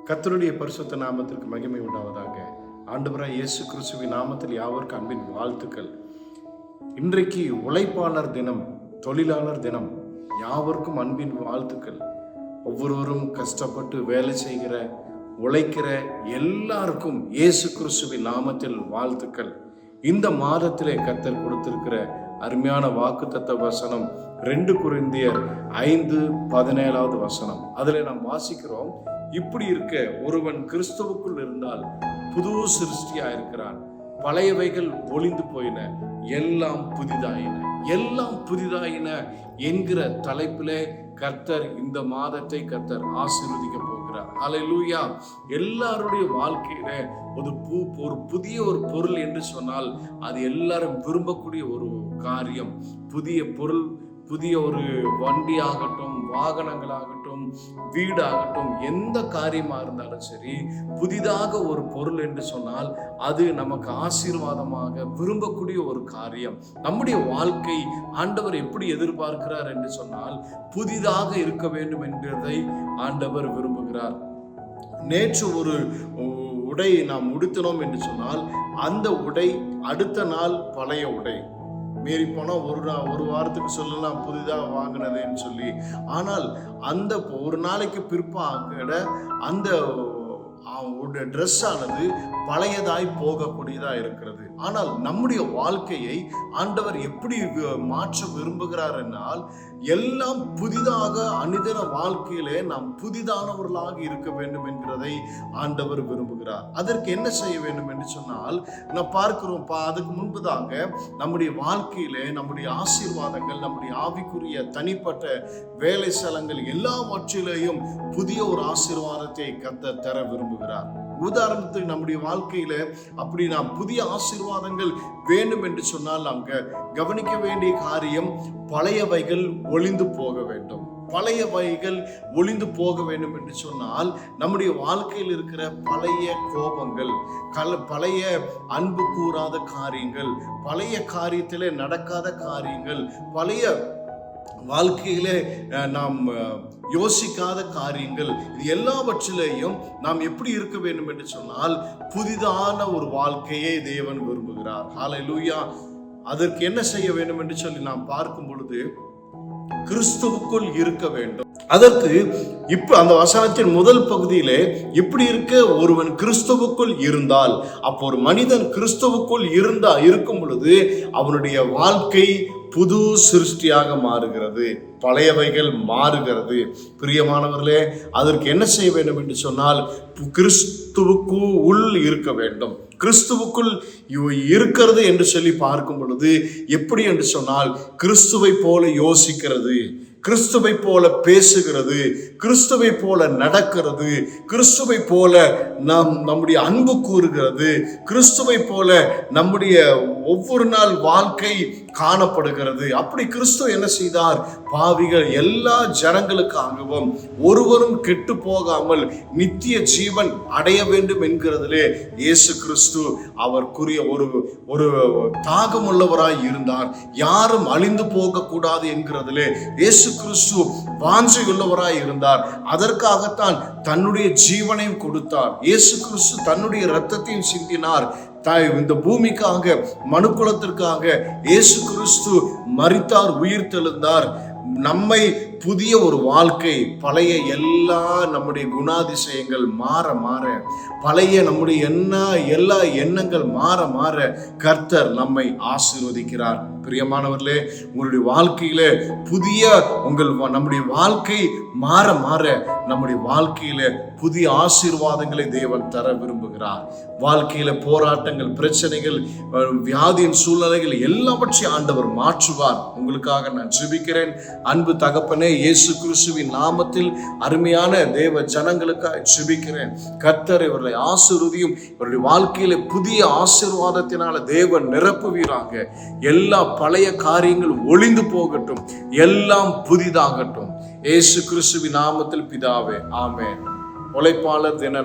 கர்த்தருடைய பரிசுத்த நாமத்திற்கு மகிமை உண்டாவதாக. ஆண்டவராய் இயேசு கிறிஸ்துவின் நாமத்தில் யாவருக்கு அன்பின் வாழ்த்துக்கள். இன்றைக்கு உழைப்பாளர் தினம், தொழிலாளர் தினம். யாவருக்கும் அன்பின் வாழ்த்துக்கள். ஒவ்வொருவரும் கஷ்டப்பட்டு வேலை செய்கிற, உழைக்கிற எல்லாருக்கும் இயேசு கிறிஸ்துவின் நாமத்தில் வாழ்த்துக்கள். இந்த மாதத்திலே கர்த்தர் கொடுத்திருக்கிற அருமையான வாக்குத்தத்த வசனம் 2 கொரிந்தியர் 5:17 வசனம். அதில் நாம் வாசிக்கிறோம், இப்படி இருக்க ஒருவன் கிறிஸ்துவுக்குள் இருந்தால் புது சிருஷ்டியா இருக்கிறான், பழையவைகள் ஒளிந்து போயின, எல்லாம் புதிதாயின. எல்லாம் புதிதாயின என்கிற தலைப்பிலே கர்த்தர் இந்த மாதத்தை கர்த்தர் ஆசீர்வதிக்க போகிறார். ஹல்லேலூயா. எல்லாருடைய வாழ்க்கையில ஒரு புதிய ஒரு பொருள் என்று சொன்னால் அது எல்லாரும் விரும்பக்கூடிய ஒரு காரியம். புதிய பொருள், புதிய ஒரு வண்டி ஆகட்டும், வாகனங்களாகட்டும், வீடாகட்டும், எந்த காரியமா இருந்தாலும் சரி, புதிதாக ஒரு பொருள் என்று சொன்னால் அது நமக்கு ஆசீர்வாதமாக விரும்பக்கூடிய ஒரு காரியம். நம்முடைய வாழ்க்கை ஆண்டவர் எப்படி எதிர்பார்க்கிறார் என்று சொன்னால் புதிதாக இருக்க வேண்டும் என்கிறதை ஆண்டவர் விரும்புகிறார். நேற்று ஒரு உடை நாம் உடுத்தினோம் என்று சொன்னால் அந்த உடை அடுத்த நாள் பழைய உடை. மீறி போனால் ஒரு வாரத்துக்கு சொல்லலாம் புதிதாக வாங்கினதுன்னு சொல்லி. ஆனால் அந்த ஒரு நாளைக்கு பிற்பாக அந்த ட்ரெஸ் ஆனது பழையதாய் போகக்கூடியதா இருக்கிறது. ஆனால் நம்முடைய வாழ்க்கையை ஆண்டவர் எப்படி மாற்ற விரும்புகிறார் என்றால், எல்லாம் புதிதாக அனுதின வாழ்க்கையிலே நாம் புதிதானவர்களாக இருக்க வேண்டும் என்கிறதை ஆண்டவர் விரும்புகிறார். அதற்கு என்ன செய்ய வேண்டும் என்று சொன்னால், நான் பார்க்கிறோம், அதுக்கு முன்பதாக நம்முடைய வாழ்க்கையிலே நம்முடைய ஆசீர்வாதங்கள், நம்முடைய ஆவிக்குரிய தனிப்பட்ட வேலை ஸ்தலங்கள் எல்லாவற்றிலேயும் புதிய ஒரு ஆசீர்வாதத்தை கர்த்தர் தர விரும்புகிறார். உதாரணத்துக்கு நம்முடைய வாழ்க்கையில அப்படி நாம் புதிய ஆசீர்வாதங்கள் வேண்டும் என்று சொன்னால் நாம் கவனிக்க வேண்டிய காரியம், பழையவைகள் ஒளிந்து போக வேண்டும். பழையவைகள் ஒளிந்து போக வேண்டும் என்று சொன்னால் நம்முடைய வாழ்க்கையில் இருக்கிற பழைய கோபங்கள், பழைய அன்பு கூறாத காரியங்கள், பழைய காரியத்திலே நடக்காத காரியங்கள், பழைய வாழ்க்கையிலே நாம் யோசிக்காத காரியங்கள், இது எல்லாவற்றிலேயும் நாம் எப்படி இருக்க வேண்டும் என்று சொன்னால் புதிதான ஒரு வாழ்க்கையை தேவன் விரும்புகிறார். ஹல்லேலூயா. அதற்கு என்ன செய்ய வேண்டும் என்று சொல்லி நாம் பார்க்கும் பொழுது, கிறிஸ்துவுக்குள் இருக்க வேண்டும். அதற்கு இப்ப அந்த வசனத்தின் முதல் பகுதியிலே இப்படி இருக்க ஒருவன் கிறிஸ்துவுக்குள் இருந்தால், அப்போ ஒரு மனிதன் கிறிஸ்துவுக்குள் இருக்கும் பொழுது அவனுடைய வாழ்க்கை புது சிருஷ்டியாக மாறுகிறது, பழையவைகள் மாறுகிறது. பிரியமானவர்களே, அதற்கு என்ன செய்ய வேண்டும் என்று சொன்னால் கிறிஸ்துவுக்கு உள் இருக்க வேண்டும். கிறிஸ்துவுக்குள் இருக்கிறது என்று சொல்லி பார்க்கும் பொழுது எப்படி என்று சொன்னால், கிறிஸ்துவை போல யோசிக்கிறது, கிறிஸ்துவை போல பேசுகிறது, கிறிஸ்துவை போல நடக்கிறது, கிறிஸ்துவை போல நம்முடைய அன்பு கூறுகிறது, கிறிஸ்துவை போல நம்முடைய ஒவ்வொரு நாள் வாழ்க்கை காணப்படுகிறது. அப்படி கிறிஸ்து என்ன செய்தார்? பாவிகள் எல்லா ஜனங்களுக்காகவும் ஒருவரும் கெட்டு போகாமல் நித்திய ஜீவன் அடைய வேண்டும் என்கிறதிலே இயேசு கிறிஸ்து அவருக்குரிய ஒரு தாகமுள்ளவராய் இருந்தார். யாரும் அழிந்து போக கூடாது என்கிறதிலே இயேசு கிறிஸ்து வாஞ்சையுள்ளவராய் இருந்தார். அதற்காகத்தான் தன்னுடைய ஜீவனையும் கொடுத்தார். இயேசு கிறிஸ்து தன்னுடைய இரத்தத்தையும் சிந்தினார். இந்த பூமிக்காக, மனுக்குலத்திற்காக இயேசு கிறிஸ்து மரித்தார், உயிர் தெழுந்தார். நம்மை புதிய ஒரு வாழ்க்கை, பழைய எல்லா நம்முடைய குணாதிசயங்கள் மாற மாற, பழைய நம்முடைய எல்லா எண்ணங்கள் மாற மாற கர்த்தர் நம்மை ஆசீர்வதிக்கிறார். பிரியமானவர்களே, உங்களுடைய வாழ்க்கையில புதிய நம்முடைய வாழ்க்கை மாற மாற நம்முடைய வாழ்க்கையில புதிய ஆசீர்வாதங்களை தேவன் தர விரும்புகிறார். வாழ்க்கையில போராட்டங்கள், பிரச்சனைகள், வியாதியின் சூழ்நிலைகள் எல்லாவற்றையும் ஆண்டவர் மாற்றுவார். உங்களுக்காக நான் ஜெபிக்கிறேன். அன்பு தகப்பனே, இயேசு கிறிஸ்துவின் நாமத்தில் அருமையான தேவ ஜனங்களுக்காக ஜெபிக்கிறேன். கர்த்தர் இவர்களை ஆசீர்வதியும். இவருடைய வாழ்க்கையில புதிய ஆசீர்வாதத்தினால தேவன் நிரப்புவீராக. எல்லா பழைய காரியங்கள் ஒளிந்து போகட்டும், எல்லாம் புதிதாகட்டும். இயேசு கிறிஸ்துவின் நாமத்தில் பிதாவே, ஆமென். உழைப்பாளர் தின